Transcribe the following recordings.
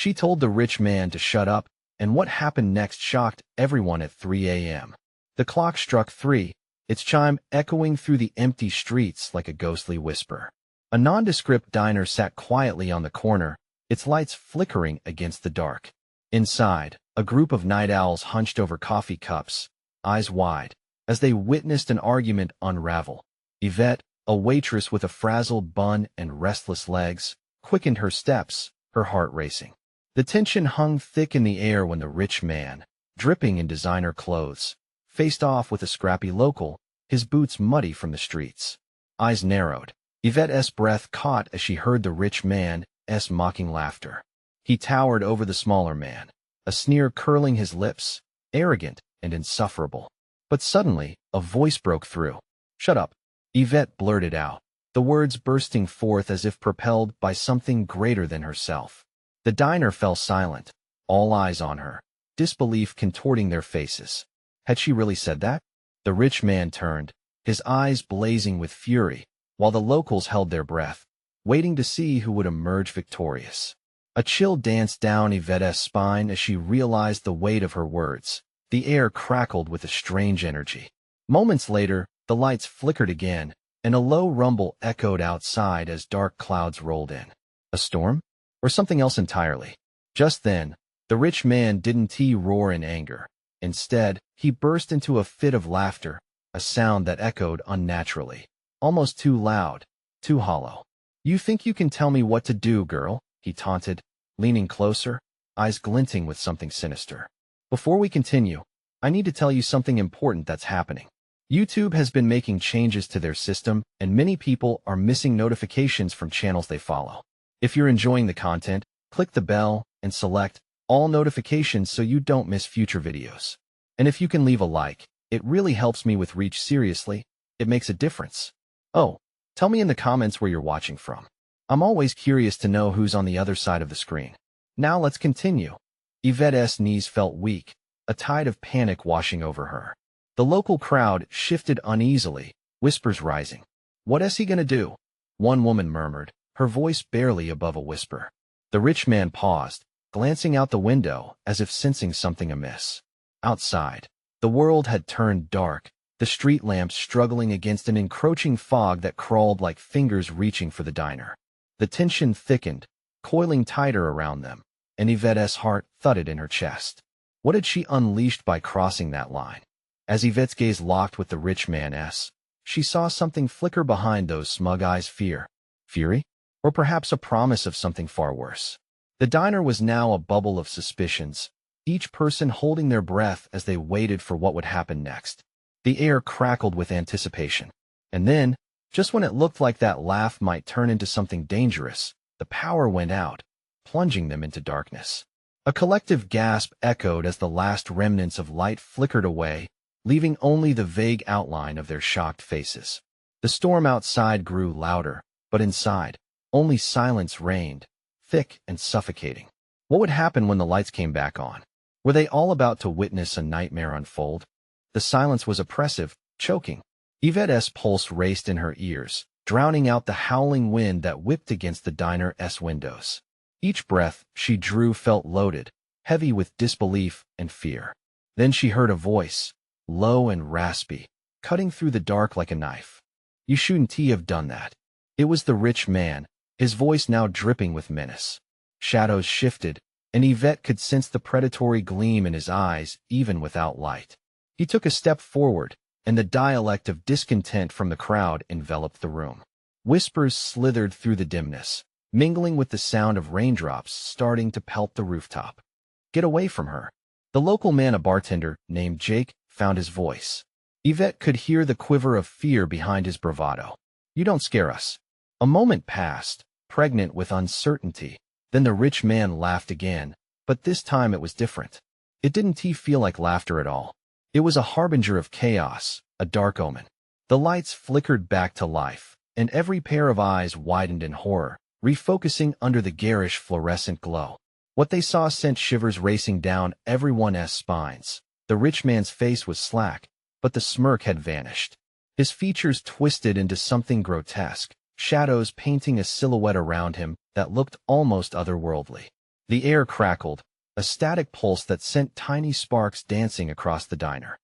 She told the rich man to shut up, and what happened next shocked everyone at 3 a.m. The clock struck 3, its chime echoing through the empty streets like a ghostly whisper. A nondescript diner sat quietly on the corner, its lights flickering against the dark. Inside, a group of night owls hunched over coffee cups, eyes wide, as they witnessed an argument unravel. Yvette, a waitress with a frazzled bun and restless legs, quickened her steps, her heart racing. The tension hung thick in the air when the rich man, dripping in designer clothes, faced off with a scrappy local, his boots muddy from the streets. Eyes narrowed, Yvette's breath caught as she heard the rich man's mocking laughter. He towered over the smaller man, a sneer curling his lips, arrogant and insufferable. But suddenly, a voice broke through. "Shut up," Yvette blurted out, the words bursting forth as if propelled by something greater than herself. The diner fell silent, all eyes on her, disbelief contorting their faces. Had she really said that? The rich man turned, his eyes blazing with fury, while the locals held their breath, waiting to see who would emerge victorious. A chill danced down Yvette's spine as she realized the weight of her words. The air crackled with a strange energy. Moments later, the lights flickered again, and a low rumble echoed outside as dark clouds rolled in. A storm? Or something else entirely? Just then, the rich man didn't roar in anger. Instead, he burst into a fit of laughter, a sound that echoed unnaturally, almost too loud, too hollow. "You think you can tell me what to do, girl?" he taunted, leaning closer, eyes glinting with something sinister. "Before we continue, I need to tell you something important that's happening. YouTube has been making changes to their system, and many people are missing notifications from channels they follow. If you're enjoying the content, click the bell and select all notifications so you don't miss future videos. And if you can leave a like, it really helps me with reach. Seriously, it makes a difference. Oh, tell me in the comments where you're watching from. I'm always curious to know who's on the other side of the screen. Now let's continue." Yvette's knees felt weak, a tide of panic washing over her. The local crowd shifted uneasily, whispers rising. "What is he gonna do?" one woman murmured, her voice barely above a whisper. The rich man paused, glancing out the window as if sensing something amiss. Outside, the world had turned dark, the street lamps struggling against an encroaching fog that crawled like fingers reaching for the diner. The tension thickened, coiling tighter around them, and Yvette's heart thudded in her chest. What had she unleashed by crossing that line? As Yvette's gaze locked with the rich man's, she saw something flicker behind those smug eyes. Fear? Fury? Or perhaps a promise of something far worse? The diner was now a bubble of suspicions, each person holding their breath as they waited for what would happen next. The air crackled with anticipation. And then, just when it looked like that laugh might turn into something dangerous, the power went out, plunging them into darkness. A collective gasp echoed as the last remnants of light flickered away, leaving only the vague outline of their shocked faces. The storm outside grew louder, but inside, only silence reigned, thick and suffocating. What would happen when the lights came back on? Were they all about to witness a nightmare unfold? The silence was oppressive, choking. Yvette's pulse raced in her ears, drowning out the howling wind that whipped against the diner's windows. Each breath she drew felt loaded, heavy with disbelief and fear. Then she heard a voice, low and raspy, cutting through the dark like a knife. "You shouldn't have done that." It was the rich man, his voice now dripping with menace. Shadows shifted, and Yvette could sense the predatory gleam in his eyes even without light. He took a step forward, and the dialect of discontent from the crowd enveloped the room. Whispers slithered through the dimness, mingling with the sound of raindrops starting to pelt the rooftop. "Get away from her." The local man, a bartender named Jake, found his voice. Yvette could hear the quiver of fear behind his bravado. "You don't scare us." A moment passed, pregnant with uncertainty. Then the rich man laughed again, but this time it was different. It didn't feel like laughter at all. It was a harbinger of chaos, a dark omen. The lights flickered back to life, and every pair of eyes widened in horror, refocusing under the garish fluorescent glow. What they saw sent shivers racing down everyone's spines. The rich man's face was slack, but the smirk had vanished. His features twisted into something grotesque, shadows painting a silhouette around him that looked almost otherworldly. The air crackled, a static pulse that sent tiny sparks dancing across the diner.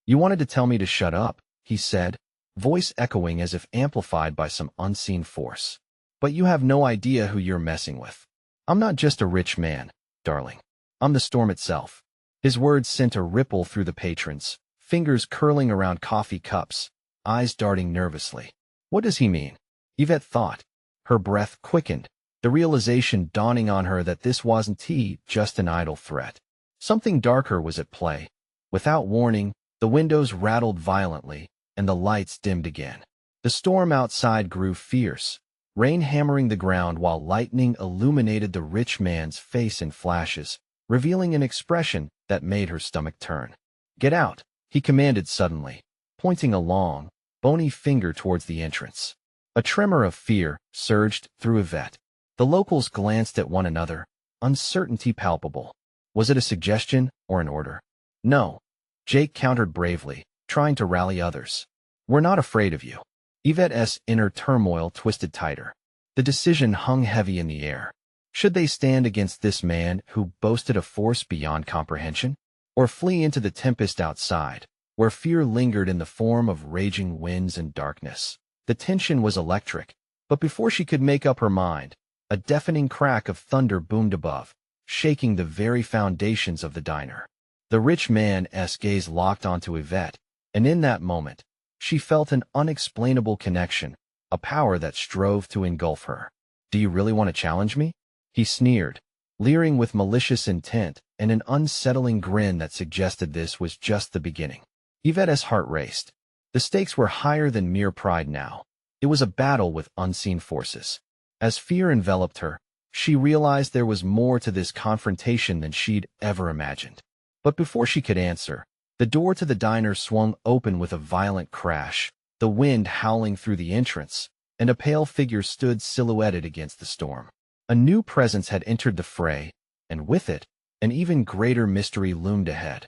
"You wanted to tell me to shut up," he said, voice echoing as if amplified by some unseen force. "But you have no idea who you're messing with. I'm not just a rich man, darling. I'm the storm itself." His words sent a ripple through the patrons, fingers curling around coffee cups, eyes darting nervously. What does he mean? Yvette thought. Her breath quickened, the realization dawning on her that this wasn't just an idle threat. Something darker was at play. Without warning, the windows rattled violently, and the lights dimmed again. The storm outside grew fierce, rain hammering the ground while lightning illuminated the rich man's face in flashes, revealing an expression that made her stomach turn. "Get out," he commanded suddenly, pointing a long, bony finger towards the entrance. A tremor of fear surged through Yvette. The locals glanced at one another, uncertainty palpable. Was it a suggestion or an order? "No," Jake countered bravely, trying to rally others. "We're not afraid of you." Yvette's inner turmoil twisted tighter. The decision hung heavy in the air. Should they stand against this man who boasted a force beyond comprehension, or flee into the tempest outside, where fear lingered in the form of raging winds and darkness? The tension was electric, but before she could make up her mind, a deafening crack of thunder boomed above, shaking the very foundations of the diner. The rich man's gaze locked onto Yvette, and in that moment, she felt an unexplainable connection, a power that strove to engulf her. "Do you really want to challenge me?" he sneered, leering with malicious intent and an unsettling grin that suggested this was just the beginning. Yvette's heart raced. The stakes were higher than mere pride now. It was a battle with unseen forces. As fear enveloped her, she realized there was more to this confrontation than she'd ever imagined. But before she could answer, the door to the diner swung open with a violent crash, the wind howling through the entrance, and a pale figure stood silhouetted against the storm. A new presence had entered the fray, and with it, an even greater mystery loomed ahead.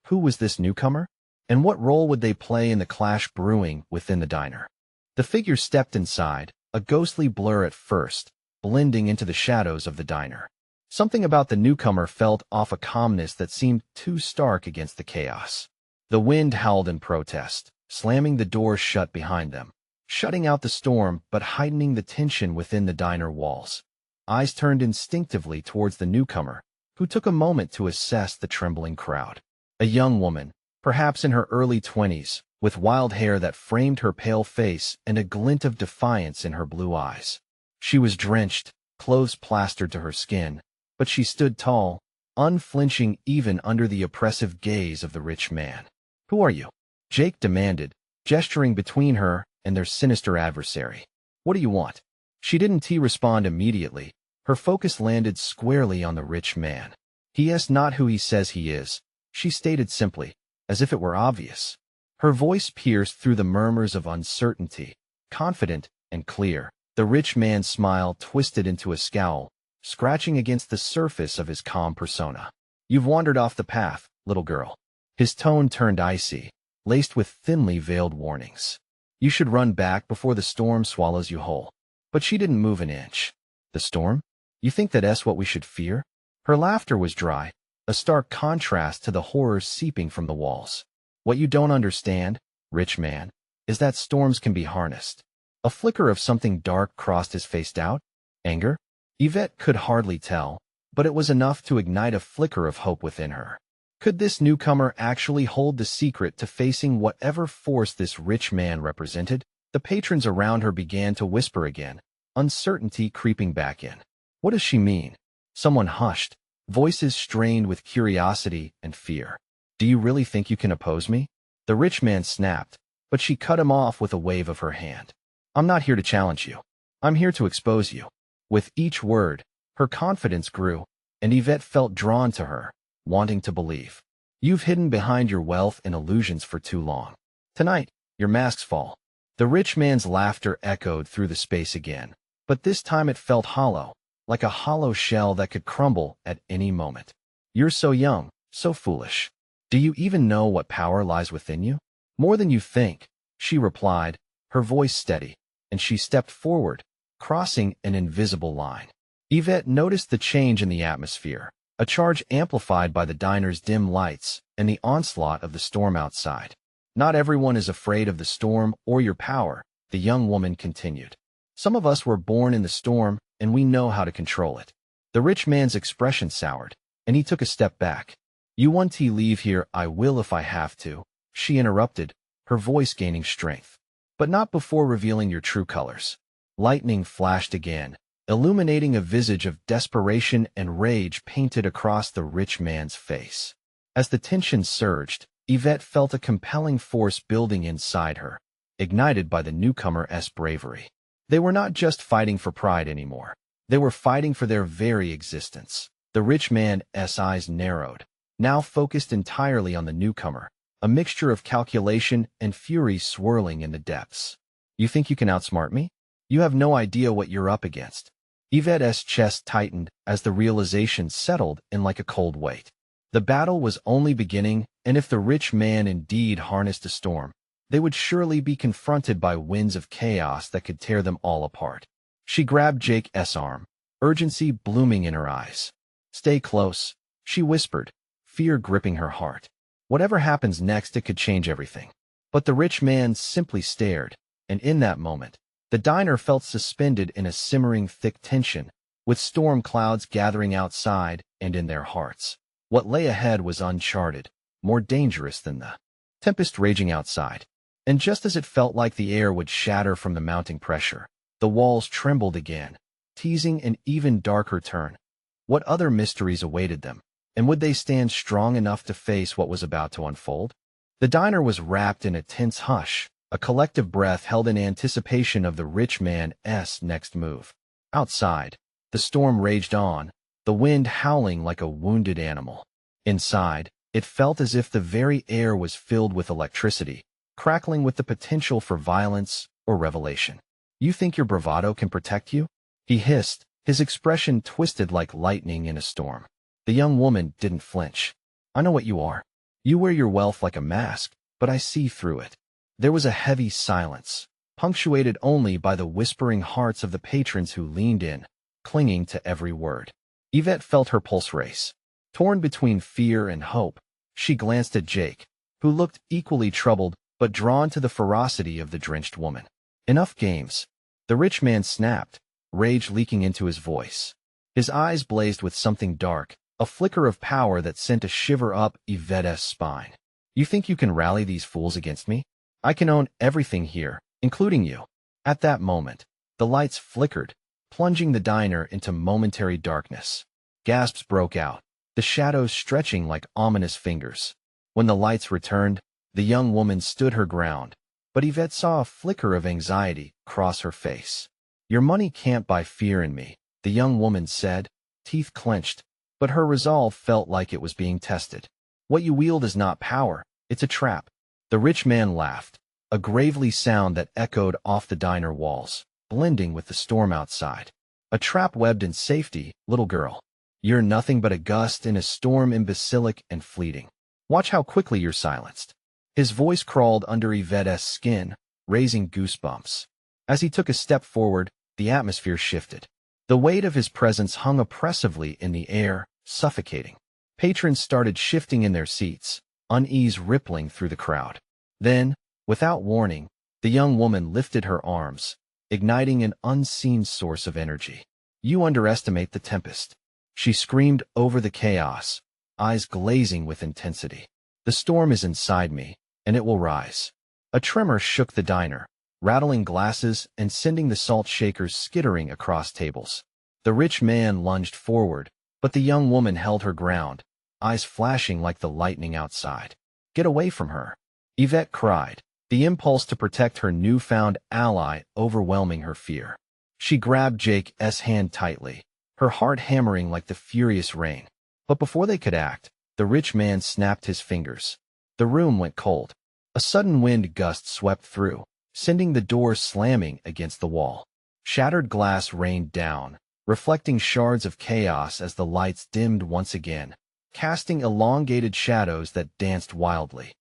Who was this newcomer? And what role would they play in the clash brewing within the diner? The figure stepped inside, a ghostly blur at first, blending into the shadows of the diner. Something about the newcomer felt off, a calmness that seemed too stark against the chaos. The wind howled in protest, slamming the doors shut behind them, shutting out the storm but heightening the tension within the diner walls. Eyes turned instinctively towards the newcomer, who took a moment to assess the trembling crowd. A young woman, perhaps in her early 20s, with wild hair that framed her pale face and a glint of defiance in her blue eyes. She was drenched, clothes plastered to her skin, but she stood tall, unflinching even under the oppressive gaze of the rich man. "Who are you?" Jake demanded, gesturing between her and their sinister adversary. "What do you want?" She didn't respond immediately. Her focus landed squarely on the rich man. "He is not who he says he is," she stated simply, as if it were obvious. Her voice pierced through the murmurs of uncertainty, confident and clear. The rich man's smile twisted into a scowl, scratching against the surface of his calm persona. "You've wandered off the path, little girl." His tone turned icy, laced with thinly veiled warnings. "You should run back before the storm swallows you whole." But she didn't move an inch. "The storm? You think that's what we should fear?" Her laughter was dry, a stark contrast to the horror seeping from the walls. "What you don't understand, rich man, is that storms can be harnessed." A flicker of something dark crossed his face. Doubt? Anger? Yvette could hardly tell, but it was enough to ignite a flicker of hope within her. Could this newcomer actually hold the secret to facing whatever force this rich man represented? The patrons around her began to whisper again, uncertainty creeping back in. "What does she mean?" Someone hushed, voices strained with curiosity and fear. "Do you really think you can oppose me?" The rich man snapped, but she cut him off with a wave of her hand. "I'm not here to challenge you. I'm here to expose you." With each word, her confidence grew, and Yvette felt drawn to her, wanting to believe. "You've hidden behind your wealth and illusions for too long. Tonight, your masks fall." The rich man's laughter echoed through the space again, but this time it felt hollow, like a hollow shell that could crumble at any moment. "You're so young, so foolish. Do you even know what power lies within you?" "More than you think," she replied, her voice steady, and she stepped forward, crossing an invisible line. Yvette noticed the change in the atmosphere, a charge amplified by the diner's dim lights and the onslaught of the storm outside. Not everyone is afraid of the storm or your power, the young woman continued. Some of us were born in the storm, and we know how to control it. The rich man's expression soured, and he took a step back. You want to leave here? I will if I have to, she interrupted, her voice gaining strength. But not before revealing your true colors. Lightning flashed again, illuminating a visage of desperation and rage painted across the rich man's face. As the tension surged, Yvette felt a compelling force building inside her, ignited by the newcomer's bravery. They were not just fighting for pride anymore. They were fighting for their very existence. The rich man's eyes narrowed, now focused entirely on the newcomer, a mixture of calculation and fury swirling in the depths. You think you can outsmart me? You have no idea what you're up against. Yvette's chest tightened as the realization settled in like a cold weight. The battle was only beginning, and if the rich man indeed harnessed a storm, they would surely be confronted by winds of chaos that could tear them all apart. She grabbed Jake's arm, urgency blooming in her eyes. Stay close, she whispered, fear gripping her heart. Whatever happens next, it could change everything. But the rich man simply stared, and in that moment, the diner felt suspended in a simmering thick tension, with storm clouds gathering outside and in their hearts. What lay ahead was uncharted, more dangerous than the tempest raging outside. And just as it felt like the air would shatter from the mounting pressure, the walls trembled again, teasing an even darker turn. What other mysteries awaited them, and would they stand strong enough to face what was about to unfold? The diner was wrapped in a tense hush, a collective breath held in anticipation of the rich man's next move. Outside, the storm raged on, the wind howling like a wounded animal. Inside, it felt as if the very air was filled with electricity, crackling with the potential for violence or revelation. You think your bravado can protect you? He hissed, his expression twisted like lightning in a storm. The young woman didn't flinch. I know what you are. You wear your wealth like a mask, but I see through it. There was a heavy silence, punctuated only by the whispering hearts of the patrons who leaned in, clinging to every word. Yvette felt her pulse race. Torn between fear and hope, she glanced at Jake, who looked equally troubled but drawn to the ferocity of the drenched woman. Enough games. The rich man snapped, rage leaking into his voice. His eyes blazed with something dark, a flicker of power that sent a shiver up Yvette's spine. You think you can rally these fools against me? I can own everything here, including you. At that moment, the lights flickered, plunging the diner into momentary darkness. Gasps broke out, the shadows stretching like ominous fingers. When the lights returned, the young woman stood her ground, but Yvette saw a flicker of anxiety cross her face. Your money can't buy fear in me, the young woman said, teeth clenched, but her resolve felt like it was being tested. What you wield is not power, it's a trap. The rich man laughed, a gravely sound that echoed off the diner walls, blending with the storm outside. A trap webbed in safety, little girl. You're nothing but a gust in a storm, imbecilic and fleeting. Watch how quickly you're silenced. His voice crawled under Yvette's skin, raising goosebumps. As he took a step forward, the atmosphere shifted. The weight of his presence hung oppressively in the air, suffocating. Patrons started shifting in their seats, unease rippling through the crowd. Then, without warning, the young woman lifted her arms, igniting an unseen source of energy. You underestimate the tempest. She screamed over the chaos, eyes glazing with intensity. The storm is inside me, and it will rise. A tremor shook the diner, rattling glasses and sending the salt shakers skittering across tables. The rich man lunged forward, but the young woman held her ground, eyes flashing like the lightning outside. Get away from her, Yvette cried, the impulse to protect her newfound ally overwhelming her fear. She grabbed Jake's hand tightly, her heart hammering like the furious rain. But before they could act, the rich man snapped his fingers. The room went cold. A sudden wind gust swept through, sending the door slamming against the wall. Shattered glass rained down, reflecting shards of chaos as the lights dimmed once again, casting elongated shadows that danced wildly.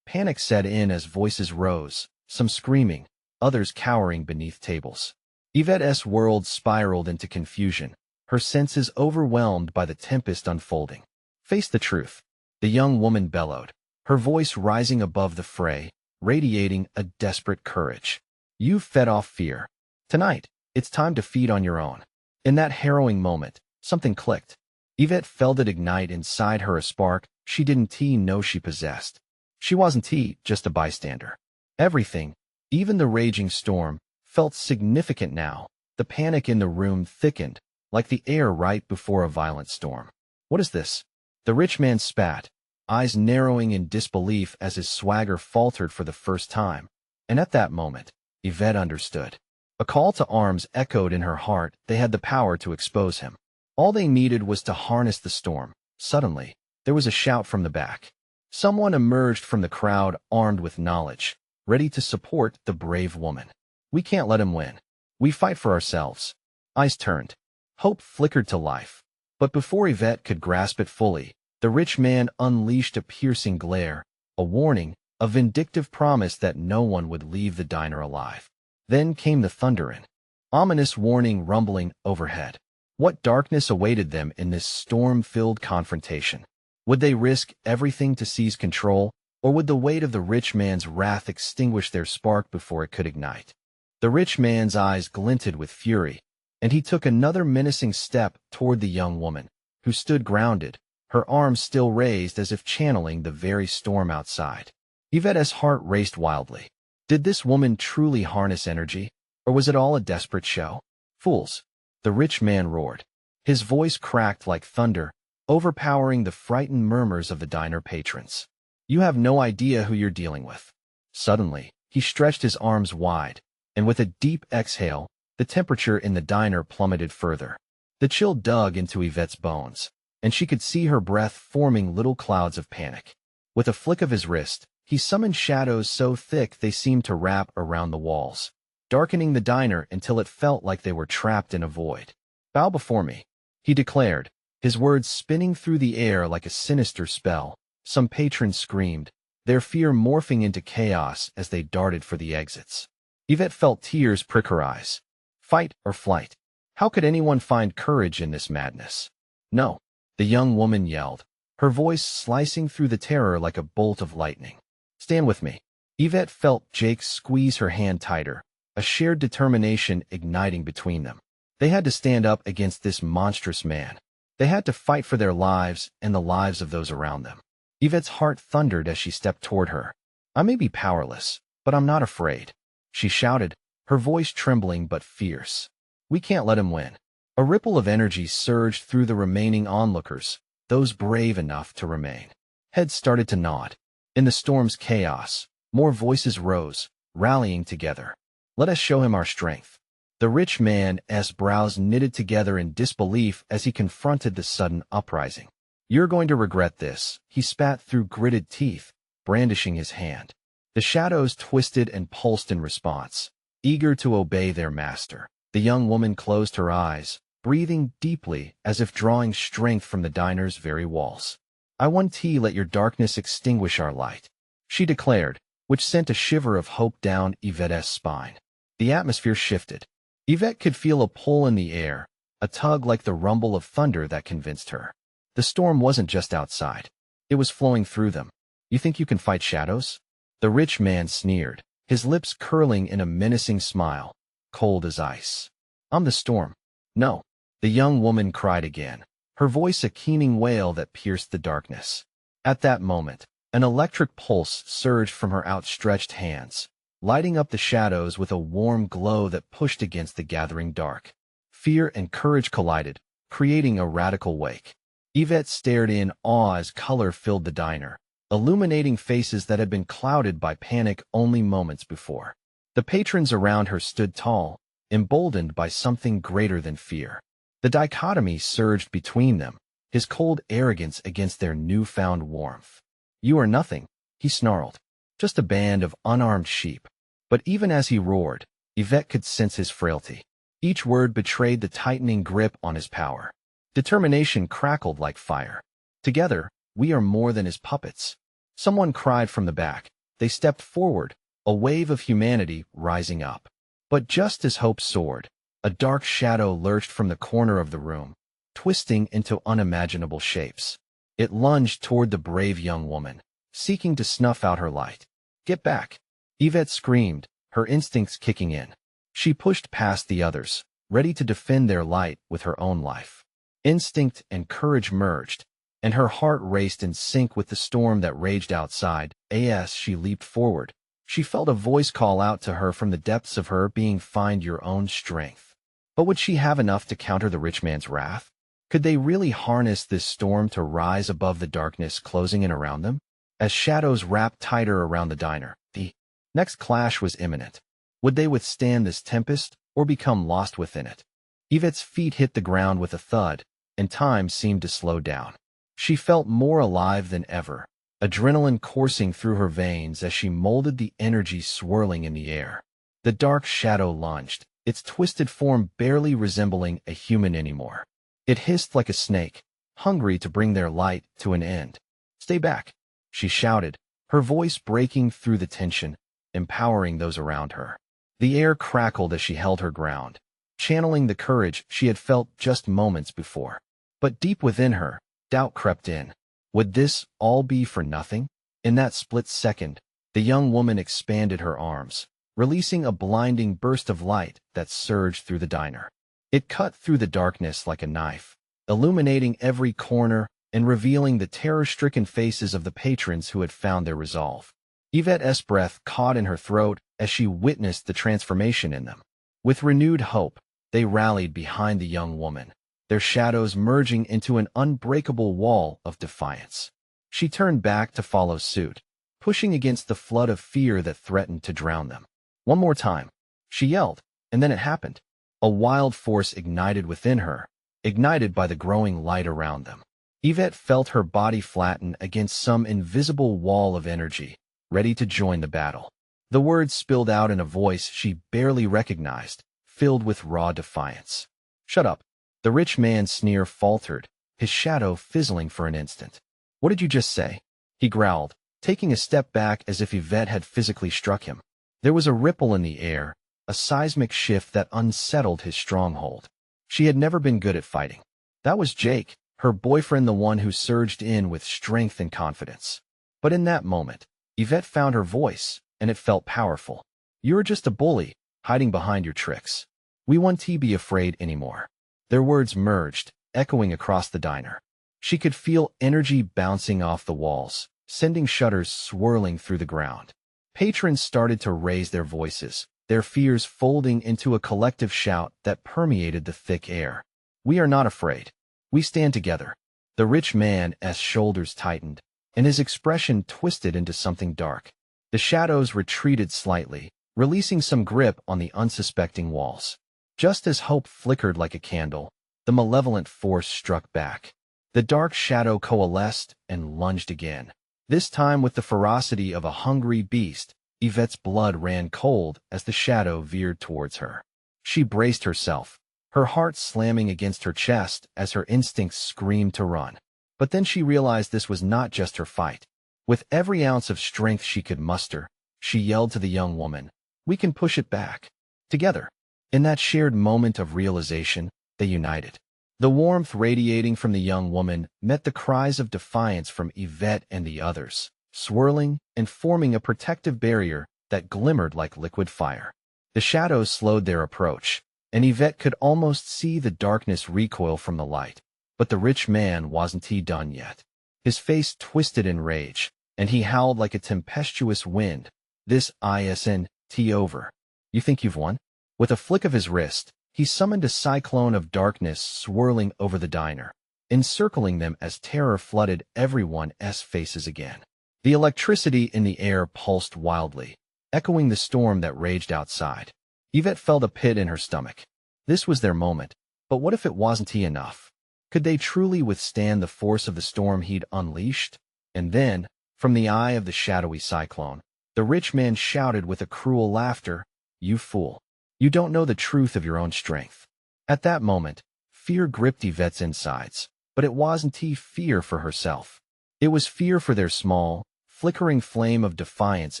Panic set in as voices rose, some screaming, others cowering beneath tables. Yvette's world spiraled into confusion, her senses overwhelmed by the tempest unfolding. Face the truth, the young woman bellowed, her voice rising above the fray, radiating a desperate courage. You've fed off fear. Tonight, it's time to feed on your own. In that harrowing moment, something clicked. Yvette felt it ignite inside her, a spark she didn't know she possessed. She wasn't just a bystander. Everything, even the raging storm, felt significant now. The panic in the room thickened, like the air right before a violent storm. What is this? The rich man spat, eyes narrowing in disbelief as his swagger faltered for the first time. And at that moment, Yvette understood. A call to arms echoed in her heart. They had the power to expose him. All they needed was to harness the storm. Suddenly, there was a shout from the back. Someone emerged from the crowd, armed with knowledge, ready to support the brave woman. We can't let him win. We fight for ourselves. Eyes turned. Hope flickered to life. But before Yvette could grasp it fully, the rich man unleashed a piercing glare, a warning, a vindictive promise that no one would leave the diner alive. Then came the thunder, an ominous warning rumbling overhead. What darkness awaited them in this storm-filled confrontation? Would they risk everything to seize control, or would the weight of the rich man's wrath extinguish their spark before it could ignite? The rich man's eyes glinted with fury, and he took another menacing step toward the young woman, who stood grounded, her arms still raised as if channeling the very storm outside. Yvette's heart raced wildly. Did this woman truly harness energy, or was it all a desperate show? Fools! The rich man roared. His voice cracked like thunder, overpowering the frightened murmurs of the diner patrons. You have no idea who you're dealing with. Suddenly, he stretched his arms wide, and with a deep exhale, the temperature in the diner plummeted further. The chill dug into Yvette's bones, and she could see her breath forming little clouds of panic. With a flick of his wrist, he summoned shadows so thick they seemed to wrap around the walls, darkening the diner until it felt like they were trapped in a void. Bow before me, he declared, his words spinning through the air like a sinister spell. Some patrons screamed, their fear morphing into chaos as they darted for the exits. Yvette felt tears prick her eyes. Fight or flight? How could anyone find courage in this madness? No, the young woman yelled, her voice slicing through the terror like a bolt of lightning. Stand with me. Yvette felt Jake squeeze her hand tighter, a shared determination igniting between them. They had to stand up against this monstrous man. They had to fight for their lives and the lives of those around them. Yvette's heart thundered as she stepped toward her. I may be powerless, but I'm not afraid, she shouted, her voice trembling but fierce. We can't let him win. A ripple of energy surged through the remaining onlookers, those brave enough to remain. Heads started to nod. In the storm's chaos, more voices rose, rallying together. Let us show him our strength. The rich man's brows knitted together in disbelief as he confronted the sudden uprising. You're going to regret this, he spat through gritted teeth, brandishing his hand. The shadows twisted and pulsed in response, eager to obey their master. The young woman closed her eyes, breathing deeply as if drawing strength from the diner's very walls. I want to let your darkness extinguish our light, she declared, which sent a shiver of hope down Yvette's spine. The atmosphere shifted. Yvette could feel a pull in the air, a tug like the rumble of thunder that convinced her. The storm wasn't just outside. It was flowing through them. You think you can fight shadows? The rich man sneered, his lips curling in a menacing smile, cold as ice. I'm the storm. No, the young woman cried again, her voice a keening wail that pierced the darkness. At that moment, an electric pulse surged from her outstretched hands, lighting up the shadows with a warm glow that pushed against the gathering dark. Fear and courage collided, creating a radical wake. Yvette stared in awe as color filled the diner, illuminating faces that had been clouded by panic only moments before. The patrons around her stood tall, emboldened by something greater than fear. The dichotomy surged between them, his cold arrogance against their newfound warmth. You are nothing, he snarled. Just a band of unarmed sheep. But even as he roared, Yvette could sense his frailty. Each word betrayed the tightening grip on his power. Determination crackled like fire. Together, we are more than his puppets. Someone cried from the back. They stepped forward, a wave of humanity rising up. But just as hope soared, A dark shadow lurched from the corner of the room, twisting into unimaginable shapes. It lunged toward the brave young woman, seeking to snuff out her light. "Get back!" Yvette screamed, her instincts kicking in. She pushed past the others, ready to defend their light with her own life. Instinct and courage merged, and her heart raced in sync with the storm that raged outside. As she leaped forward, she felt a voice call out to her from the depths of her being, "Find your own strength." But would she have enough to counter the rich man's wrath? Could they really harness this storm to rise above the darkness closing in around them? As shadows wrapped tighter around the diner, the next clash was imminent. Would they withstand this tempest or become lost within it? Yvette's feet hit the ground with a thud, and time seemed to slow down. She felt more alive than ever, adrenaline coursing through her veins as she molded the energy swirling in the air. The dark shadow lunged, its twisted form barely resembling a human anymore. It hissed like a snake, hungry to bring their light to an end. "Stay back," she shouted, her voice breaking through the tension, empowering those around her. The air crackled as she held her ground, channeling the courage she had felt just moments before. But deep within her, doubt crept in. Would this all be for nothing? In that split second, the young woman expanded her arms, releasing a blinding burst of light that surged through the diner. It cut through the darkness like a knife, illuminating every corner and revealing the terror-stricken faces of the patrons who had found their resolve. Yvette's breath caught in her throat as she witnessed the transformation in them. With renewed hope, they rallied behind the young woman, their shadows merging into an unbreakable wall of defiance. She turned back to follow suit, pushing against the flood of fear that threatened to drown them. "One more time," she yelled, and then it happened. A wild force ignited within her, ignited by the growing light around them. Yvette felt her body flatten against some invisible wall of energy, ready to join the battle. The words spilled out in a voice she barely recognized, filled with raw defiance. "Shut up." The rich man's sneer faltered, his shadow fizzling for an instant. "What did you just say?" he growled, taking a step back as if Yvette had physically struck him. There was a ripple in the air, a seismic shift that unsettled his stronghold. She had never been good at fighting. That was Jake, her boyfriend, the one who surged in with strength and confidence. But in that moment, Yvette found her voice, and it felt powerful. "You're just a bully, hiding behind your tricks. We won't be afraid anymore." Their words merged, echoing across the diner. She could feel energy bouncing off the walls, sending shutters swirling through the ground. Patrons started to raise their voices, their fears folding into a collective shout that permeated the thick air. "We are not afraid. We stand together." The rich man's shoulders tightened, and his expression twisted into something dark. The shadows retreated slightly, releasing some grip on the unsuspecting walls. Just as hope flickered like a candle, the malevolent force struck back. The dark shadow coalesced and lunged again, this time with the ferocity of a hungry beast. Yvette's blood ran cold as the shadow veered towards her. She braced herself, her heart slamming against her chest as her instincts screamed to run. But then she realized this was not just her fight. With every ounce of strength she could muster, she yelled to the young woman, "We can push it back. Together." In that shared moment of realization, they united. The warmth radiating from the young woman met the cries of defiance from Yvette and the others, swirling and forming a protective barrier that glimmered like liquid fire. The shadows slowed their approach, and Yvette could almost see the darkness recoil from the light. But the rich man wasn't done yet. His face twisted in rage, and he howled like a tempestuous wind. "This isn't over. You think you've won?" With a flick of his wrist, he summoned a cyclone of darkness swirling over the diner, encircling them as terror flooded everyone's faces again. The electricity in the air pulsed wildly, echoing the storm that raged outside. Yvette felt a pit in her stomach. This was their moment, but what if it wasn't enough? Could they truly withstand the force of the storm he'd unleashed? And then, from the eye of the shadowy cyclone, the rich man shouted with a cruel laughter, "You fool. You don't know the truth of your own strength." At that moment, fear gripped Yvette's insides, but it wasn't fear for herself. It was fear for their small, flickering flame of defiance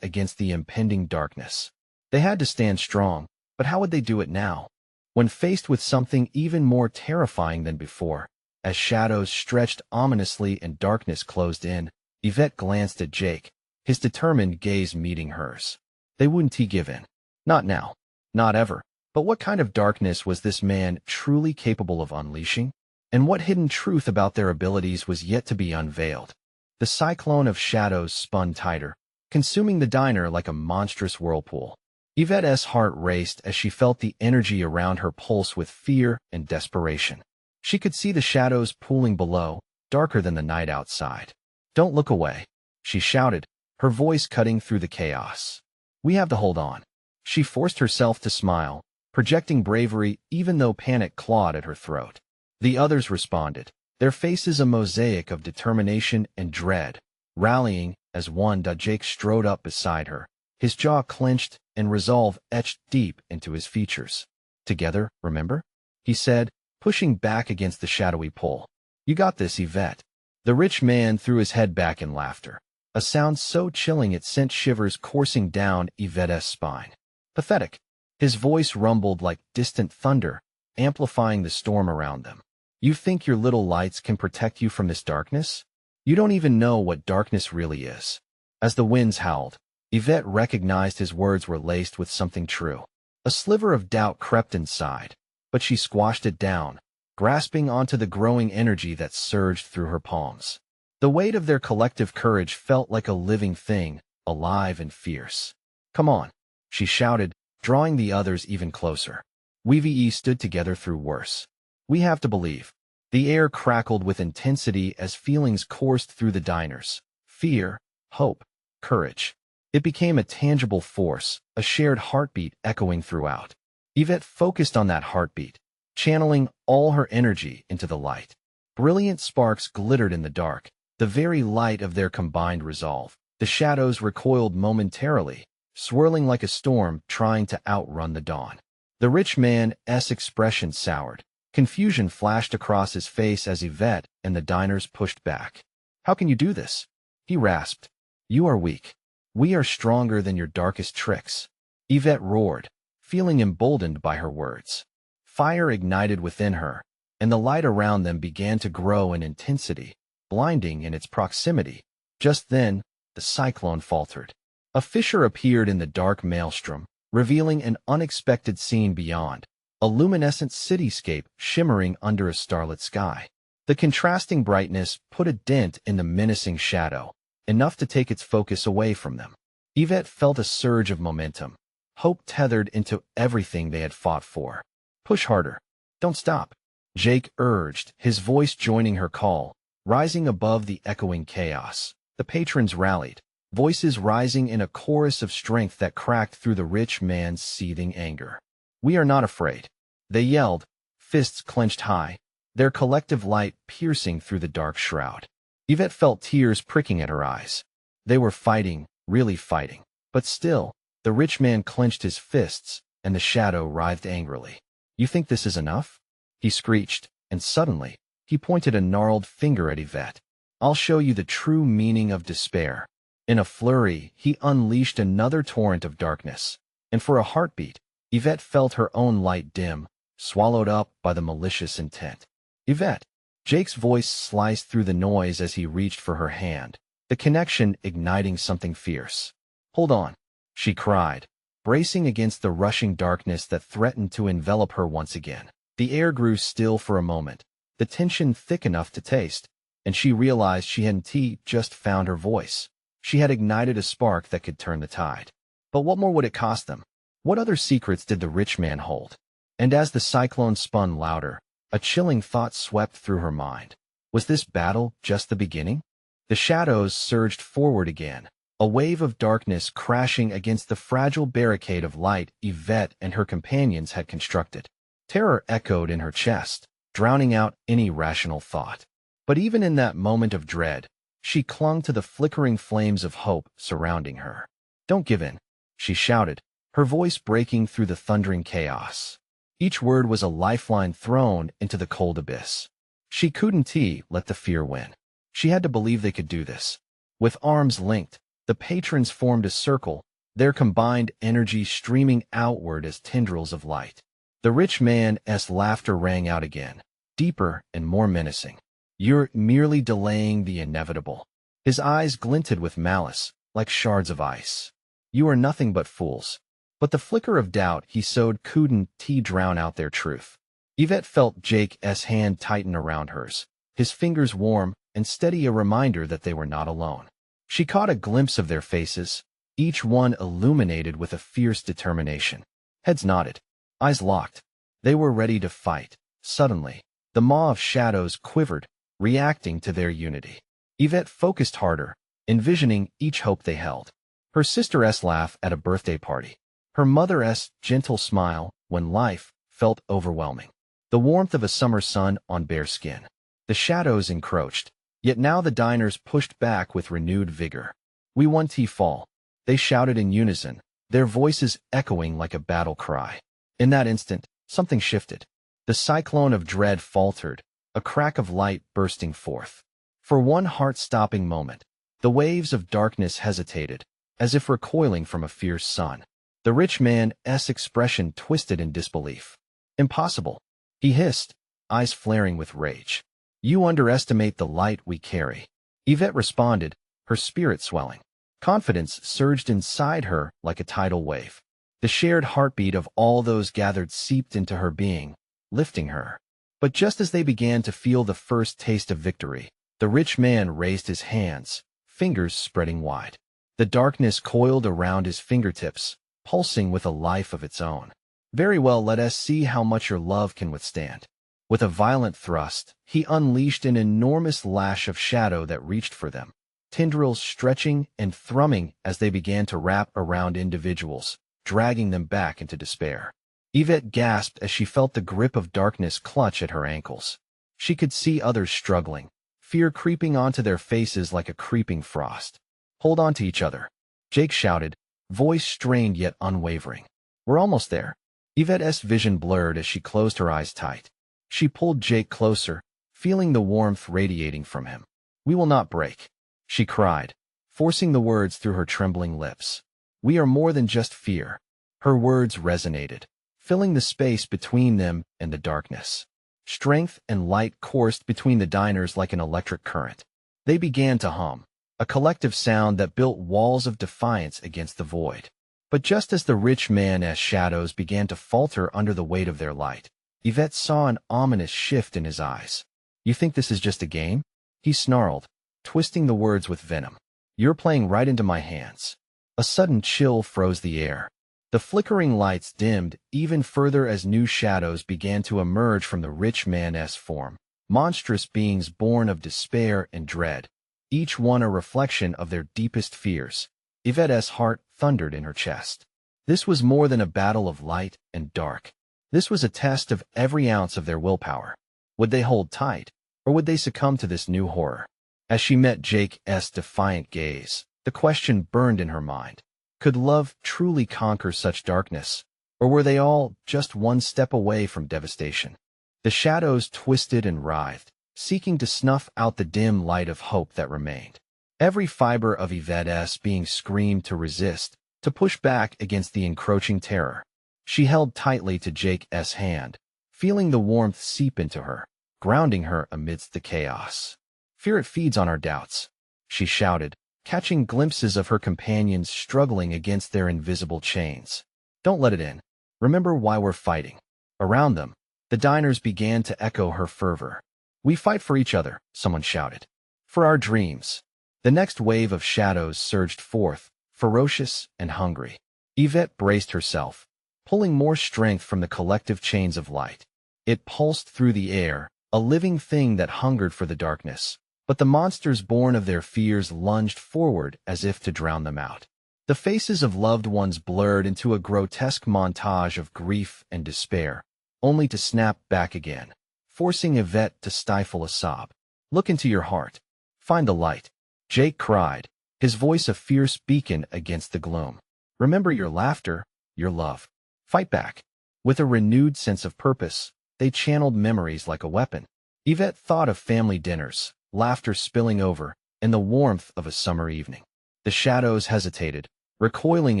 against the impending darkness. They had to stand strong, but how would they do it now? When faced with something even more terrifying than before, as shadows stretched ominously and darkness closed in, Yvette glanced at Jake, his determined gaze meeting hers. They wouldn't give in. Not now. Not ever. But what kind of darkness was this man truly capable of unleashing? And what hidden truth about their abilities was yet to be unveiled? The cyclone of shadows spun tighter, consuming the diner like a monstrous whirlpool. Yvette's heart raced as she felt the energy around her pulse with fear and desperation. She could see the shadows pooling below, darker than the night outside. "Don't look away," she shouted, her voice cutting through the chaos. "We have to hold on." She forced herself to smile, projecting bravery even though panic clawed at her throat. The others responded, their faces a mosaic of determination and dread, rallying as one. Jake strode up beside her, his jaw clenched and resolve etched deep into his features. "Together, remember?" he said, pushing back against the shadowy pole. "You got this, Yvette." The rich man threw his head back in laughter, a sound so chilling it sent shivers coursing down Yvette's spine. "Pathetic." His voice rumbled like distant thunder, amplifying the storm around them. "You think your little lights can protect you from this darkness? You don't even know what darkness really is." As the winds howled, Yvette recognized his words were laced with something true. A sliver of doubt crept inside, but she squashed it down, grasping onto the growing energy that surged through her palms. The weight of their collective courage felt like a living thing, alive and fierce. "Come on," she shouted, drawing the others even closer. We stood together through worse. "We have to believe." The air crackled with intensity as feelings coursed through the diners. Fear, hope, courage. It became a tangible force, a shared heartbeat echoing throughout. Yvette focused on that heartbeat, channeling all her energy into the light. Brilliant sparks glittered in the dark, the very light of their combined resolve. The shadows recoiled momentarily, swirling like a storm trying to outrun the dawn. The rich man's expression soured. Confusion flashed across his face as Yvette and the diners pushed back. "How can you do this?" he rasped. "You are weak. We are stronger than your darkest tricks." Yvette roared, feeling emboldened by her words. Fire ignited within her, and the light around them began to grow in intensity, blinding in its proximity. Just then, the cyclone faltered. A fissure appeared in the dark maelstrom, revealing an unexpected scene beyond, a luminescent cityscape shimmering under a starlit sky. The contrasting brightness put a dent in the menacing shadow, enough to take its focus away from them. Yvette felt a surge of momentum, hope tethered into everything they had fought for. "Push harder. Don't stop," Jake urged, his voice joining her call, rising above the echoing chaos. The patrons rallied, voices rising in a chorus of strength that cracked through the rich man's seething anger. "We are not afraid," they yelled, fists clenched high, their collective light piercing through the dark shroud. Yvette felt tears pricking at her eyes. They were fighting, really fighting. But still, the rich man clenched his fists, and the shadow writhed angrily. "You think this is enough?" he screeched, and suddenly, he pointed a gnarled finger at Yvette. "I'll show you the true meaning of despair." In a flurry, he unleashed another torrent of darkness, and for a heartbeat, Yvette felt her own light dim, swallowed up by the malicious intent. "Yvette!" Jake's voice sliced through the noise as he reached for her hand, the connection igniting something fierce. "Hold on," she cried, bracing against the rushing darkness that threatened to envelop her once again. The air grew still for a moment, the tension thick enough to taste, and she realized she hadn't just found her voice. She had ignited a spark that could turn the tide. But what more would it cost them? What other secrets did the rich man hold? And as the cyclone spun louder, a chilling thought swept through her mind. Was this battle just the beginning? The shadows surged forward again, a wave of darkness crashing against the fragile barricade of light Yvette and her companions had constructed. Terror echoed in her chest, drowning out any rational thought. But even in that moment of dread, she clung to the flickering flames of hope surrounding her. "Don't give in," she shouted, her voice breaking through the thundering chaos. Each word was a lifeline thrown into the cold abyss. She couldn't let the fear win. She had to believe they could do this. With arms linked, the patrons formed a circle, their combined energy streaming outward as tendrils of light. The rich man's laughter rang out again, deeper and more menacing. You're merely delaying the inevitable. His eyes glinted with malice, like shards of ice. You are nothing but fools. But the flicker of doubt he sowed couldn't drown out their truth. Yvette felt Jake's hand tighten around hers, his fingers warm and steady, a reminder that they were not alone. She caught a glimpse of their faces, each one illuminated with a fierce determination. Heads nodded, eyes locked. They were ready to fight. Suddenly, the maw of shadows quivered, reacting to their unity. Yvette focused harder, envisioning each hope they held. Her sister's laugh at a birthday party. Her mother's gentle smile when life felt overwhelming. The warmth of a summer sun on bare skin. The shadows encroached, yet now the diners pushed back with renewed vigor. We want to fall, they shouted in unison, their voices echoing like a battle cry. In that instant, something shifted. The cyclone of dread faltered, a crack of light bursting forth. For one heart-stopping moment, the waves of darkness hesitated, as if recoiling from a fierce sun. The rich man's expression twisted in disbelief. Impossible, he hissed, eyes flaring with rage. You underestimate the light we carry. Yvette responded, her spirit swelling. Confidence surged inside her like a tidal wave. The shared heartbeat of all those gathered seeped into her being, lifting her. But just as they began to feel the first taste of victory, the rich man raised his hands, fingers spreading wide. The darkness coiled around his fingertips, pulsing with a life of its own. Very well, let us see how much your love can withstand. With a violent thrust, he unleashed an enormous lash of shadow that reached for them, tendrils stretching and thrumming as they began to wrap around individuals, dragging them back into despair. Yvette gasped as she felt the grip of darkness clutch at her ankles. She could see others struggling, fear creeping onto their faces like a creeping frost. Hold on to each other, Jake shouted, voice strained yet unwavering. We're almost there. Yvette's vision blurred as she closed her eyes tight. She pulled Jake closer, feeling the warmth radiating from him. We will not break, she cried, forcing the words through her trembling lips. We are more than just fear. Her words resonated, filling the space between them and the darkness. Strength and light coursed between the diners like an electric current. They began to hum, a collective sound that built walls of defiance against the void. But just as the rich man's shadows began to falter under the weight of their light, Yvette saw an ominous shift in his eyes. You think this is just a game? He snarled, twisting the words with venom. You're playing right into my hands. A sudden chill froze the air. The flickering lights dimmed even further as new shadows began to emerge from the rich man's form, monstrous beings born of despair and dread, each one a reflection of their deepest fears. Yvette's heart thundered in her chest. This was more than a battle of light and dark. This was a test of every ounce of their willpower. Would they hold tight, or would they succumb to this new horror? As she met Jake's defiant gaze, the question burned in her mind. Could love truly conquer such darkness, or were they all just one step away from devastation? The shadows twisted and writhed, seeking to snuff out the dim light of hope that remained. Every fiber of Yvette's being screamed to resist, to push back against the encroaching terror. She held tightly to Jake's hand, feeling the warmth seep into her, grounding her amidst the chaos. Fear it feeds on our doubts, she shouted, catching glimpses of her companions struggling against their invisible chains. Don't let it in. Remember why we're fighting. Around them, the diners began to echo her fervor. We fight for each other, someone shouted. For our dreams. The next wave of shadows surged forth, ferocious and hungry. Yvette braced herself, pulling more strength from the collective chains of light. It pulsed through the air, a living thing that hungered for the darkness. But the monsters born of their fears lunged forward as if to drown them out. The faces of loved ones blurred into a grotesque montage of grief and despair, only to snap back again, forcing Yvette to stifle a sob. Look into your heart. Find the light, Jake cried, his voice a fierce beacon against the gloom. Remember your laughter, your love. Fight back. With a renewed sense of purpose, they channeled memories like a weapon. Yvette thought of family dinners, laughter spilling over, and the warmth of a summer evening. The shadows hesitated, recoiling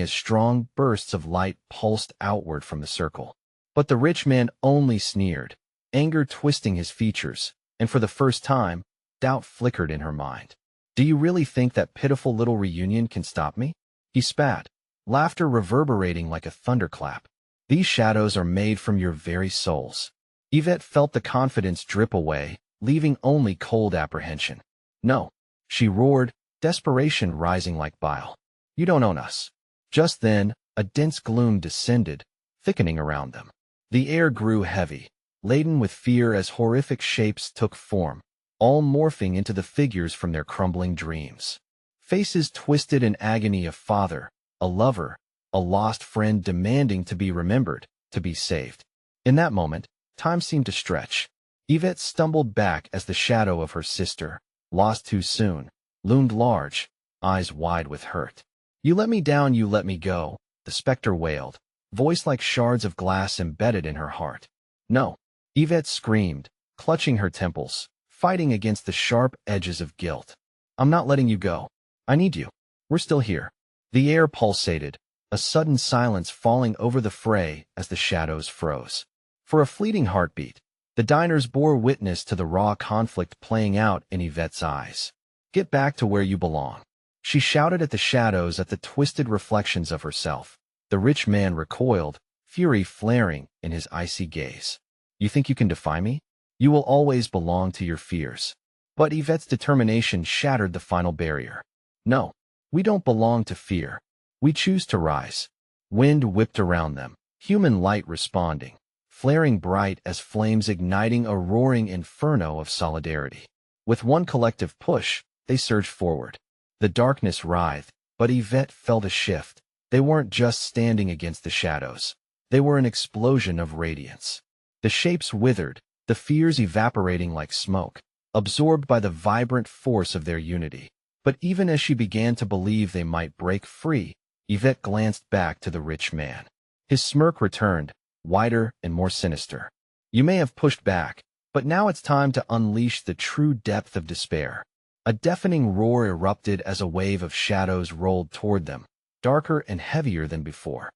as strong bursts of light pulsed outward from the circle. But the rich man only sneered, anger twisting his features, and for the first time, doubt flickered in her mind. Do you really think that pitiful little reunion can stop me? He spat, laughter reverberating like a thunderclap. These shadows are made from your very souls. Yvette felt the confidence drip away, leaving only cold apprehension. No, she roared, desperation rising like bile. You don't own us. Just then, a dense gloom descended, thickening around them. The air grew heavy, laden with fear as horrific shapes took form, all morphing into the figures from their crumbling dreams. Faces twisted in agony, a father, a lover, a lost friend demanding to be remembered, to be saved. In that moment, time seemed to stretch. Yvette stumbled back as the shadow of her sister, lost too soon, loomed large, eyes wide with hurt. You let me down, you let me go, the specter wailed, voice like shards of glass embedded in her heart. No, Yvette screamed, clutching her temples, fighting against the sharp edges of guilt. I'm not letting you go. I need you. We're still here. The air pulsated, a sudden silence falling over the fray as the shadows froze. For a fleeting heartbeat, the diners bore witness to the raw conflict playing out in Yvette's eyes. Get back to where you belong. She shouted at the shadows, at the twisted reflections of herself. The rich man recoiled, fury flaring in his icy gaze. You think you can defy me? You will always belong to your fears. But Yvette's determination shattered the final barrier. No, we don't belong to fear. We choose to rise. Wind whipped around them, human light responding, flaring bright as flames igniting a roaring inferno of solidarity. With one collective push, they surged forward. The darkness writhed, but Yvette felt a shift. They weren't just standing against the shadows. They were an explosion of radiance. The shapes withered, the fears evaporating like smoke, absorbed by the vibrant force of their unity. But even as she began to believe they might break free, Yvette glanced back to the rich man. His smirk returned, wider and more sinister. You may have pushed back, but now it's time to unleash the true depth of despair. A deafening roar erupted as a wave of shadows rolled toward them, darker and heavier than before.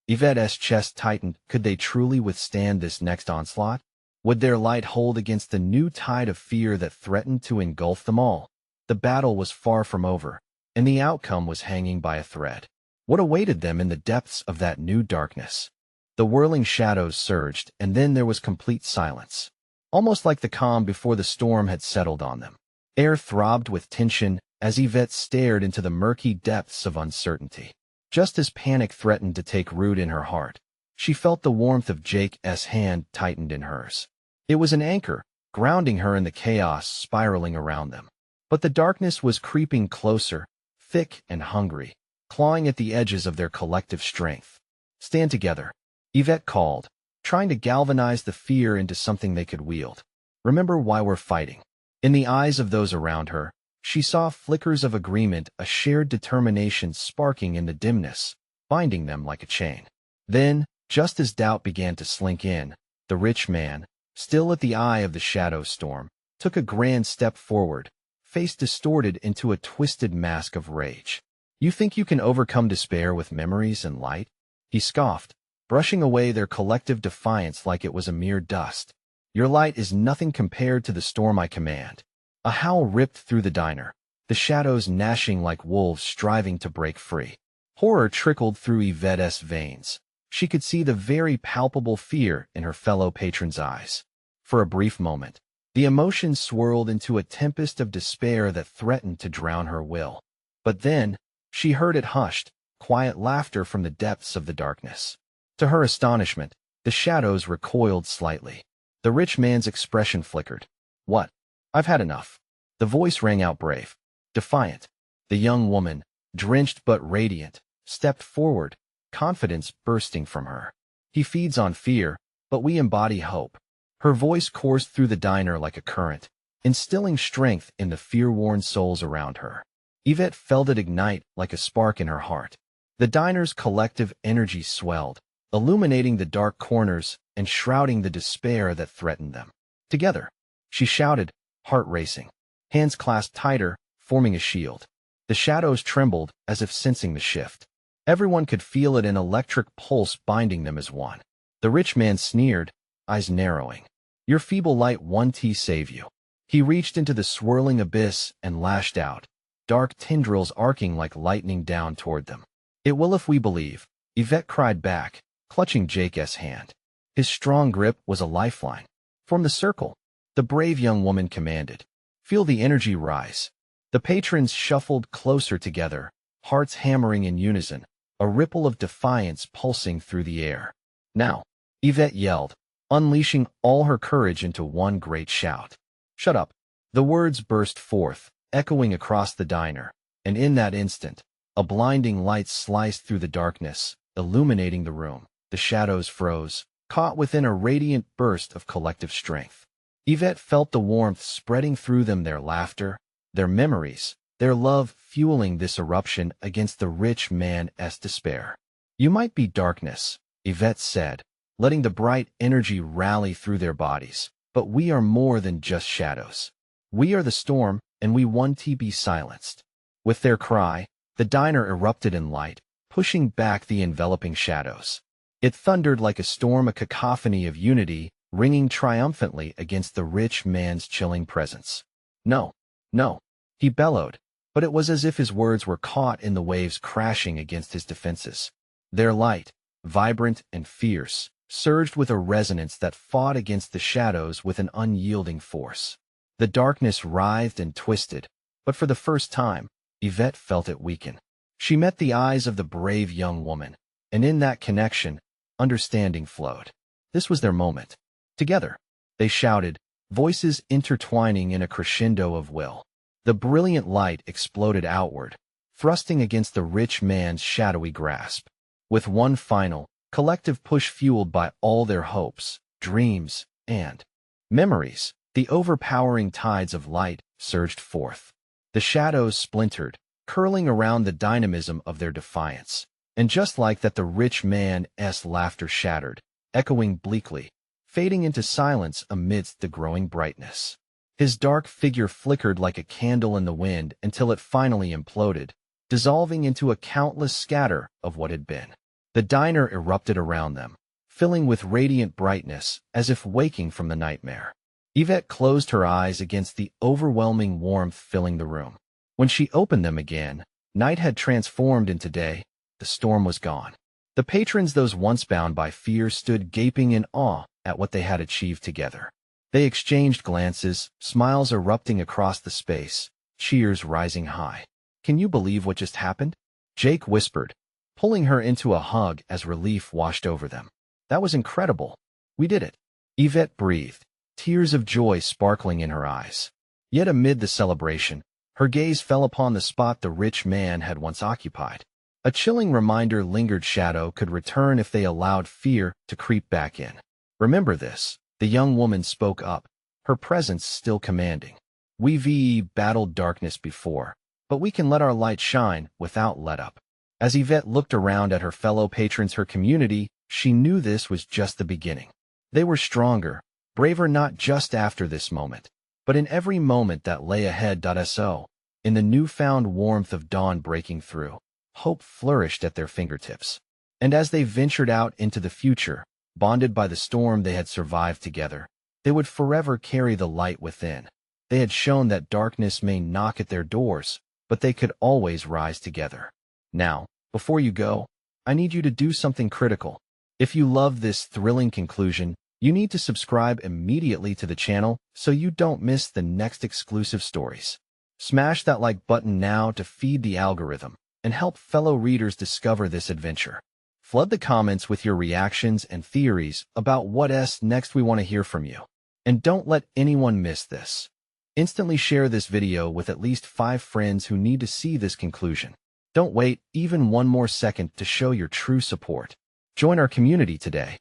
Yvette's chest tightened. Could they truly withstand this next onslaught? Would their light hold against the new tide of fear that threatened to engulf them all? The battle was far from over, and the outcome was hanging by a thread. What awaited them in the depths of that new darkness? The whirling shadows surged, and then there was complete silence. Almost like the calm before the storm had settled on them. Air throbbed with tension as Yvette stared into the murky depths of uncertainty. Just as panic threatened to take root in her heart, she felt the warmth of Jake's hand tightened in hers. It was an anchor, grounding her in the chaos spiraling around them. But the darkness was creeping closer, thick and hungry, clawing at the edges of their collective strength. Stand together, Yvette called, trying to galvanize the fear into something they could wield. Remember why we're fighting. In the eyes of those around her, she saw flickers of agreement, a shared determination sparking in the dimness, binding them like a chain. Then, just as doubt began to slink in, the rich man, still at the eye of the shadow storm, took a grand step forward, face distorted into a twisted mask of rage. You think you can overcome despair with memories and light? He scoffed, brushing away their collective defiance like it was a mere dust. Your light is nothing compared to the storm I command. A howl ripped through the diner, the shadows gnashing like wolves striving to break free. Horror trickled through Yvette's veins. She could see the very palpable fear in her fellow patron's eyes. For a brief moment, the emotions swirled into a tempest of despair that threatened to drown her will. But then, she heard it hushed, quiet laughter from the depths of the darkness. To her astonishment, the shadows recoiled slightly. The rich man's expression flickered. What? I've had enough. The voice rang out brave, defiant. The young woman, drenched but radiant, stepped forward, confidence bursting from her. He feeds on fear, but we embody hope. Her voice coursed through the diner like a current, instilling strength in the fear-worn souls around her. Yvette felt it ignite like a spark in her heart. The diner's collective energy swelled, illuminating the dark corners and shrouding the despair that threatened them. Together, she shouted, heart racing, hands clasped tighter, forming a shield. The shadows trembled as if sensing the shift. Everyone could feel it, an electric pulse binding them as one. The rich man sneered, eyes narrowing. Your feeble light won't save you. He reached into the swirling abyss and lashed out, dark tendrils arcing like lightning down toward them. It will if we believe, Yvette cried back, clutching Jake's hand. His strong grip was a lifeline. Form the circle, the brave young woman commanded. Feel the energy rise. The patrons shuffled closer together, hearts hammering in unison, a ripple of defiance pulsing through the air. Now, Yvette yelled, unleashing all her courage into one great shout. Shut up. The words burst forth, echoing across the diner, and in that instant, a blinding light sliced through the darkness, illuminating the room. The shadows froze, caught within a radiant burst of collective strength. Yvette felt the warmth spreading through them, their laughter, their memories, their love fueling this eruption against the rich man's despair. You might be darkness, Yvette said, letting the bright energy rally through their bodies, but we are more than just shadows. We are the storm, and we want to be silenced. With their cry, the diner erupted in light, pushing back the enveloping shadows. It thundered like a storm, a cacophony of unity, ringing triumphantly against the rich man's chilling presence. No, no, he bellowed, but it was as if his words were caught in the waves crashing against his defenses. Their light, vibrant and fierce, surged with a resonance that fought against the shadows with an unyielding force. The darkness writhed and twisted, but for the first time, Yvette felt it weaken. She met the eyes of the brave young woman, and in that connection, understanding flowed. This was their moment. Together, they shouted, voices intertwining in a crescendo of will. The brilliant light exploded outward, thrusting against the rich man's shadowy grasp. With one final, collective push fueled by all their hopes, dreams, and memories, the overpowering tides of light surged forth. The shadows splintered, curling around the dynamism of their defiance. And just like that, the rich man's laughter shattered, echoing bleakly, fading into silence amidst the growing brightness. His dark figure flickered like a candle in the wind until it finally imploded, dissolving into a countless scatter of what had been. The diner erupted around them, filling with radiant brightness as if waking from the nightmare. Yvette closed her eyes against the overwhelming warmth filling the room. When she opened them again, night had transformed into day. The storm was gone. The patrons, those once bound by fear, stood gaping in awe at what they had achieved together. They exchanged glances, smiles erupting across the space, cheers rising high. Can you believe what just happened? Jake whispered, pulling her into a hug as relief washed over them. That was incredible. We did it. Yvette breathed, tears of joy sparkling in her eyes. Yet amid the celebration, her gaze fell upon the spot the rich man had once occupied. A chilling reminder lingered. Shadow could return if they allowed fear to creep back in. Remember this, the young woman spoke up, her presence still commanding. We've battled darkness before, but we can let our light shine without let up. As Yvette looked around at her fellow patrons, her community, she knew this was just the beginning. They were stronger, braver, not just after this moment, but in every moment that lay ahead. So, in the newfound warmth of dawn breaking through, hope flourished at their fingertips. And as they ventured out into the future, bonded by the storm they had survived together, they would forever carry the light within. They had shown that darkness may knock at their doors, but they could always rise together. Now, before you go, I need you to do something critical. If you love this thrilling conclusion, you need to subscribe immediately to the channel so you don't miss the next exclusive stories. Smash that like button now to feed the algorithm and help fellow readers discover this adventure. Flood the comments with your reactions and theories about what's next. We want to hear from you. And don't let anyone miss this. Instantly share this video with at least 5 friends who need to see this conclusion. Don't wait even one more second to show your true support. Join our community today.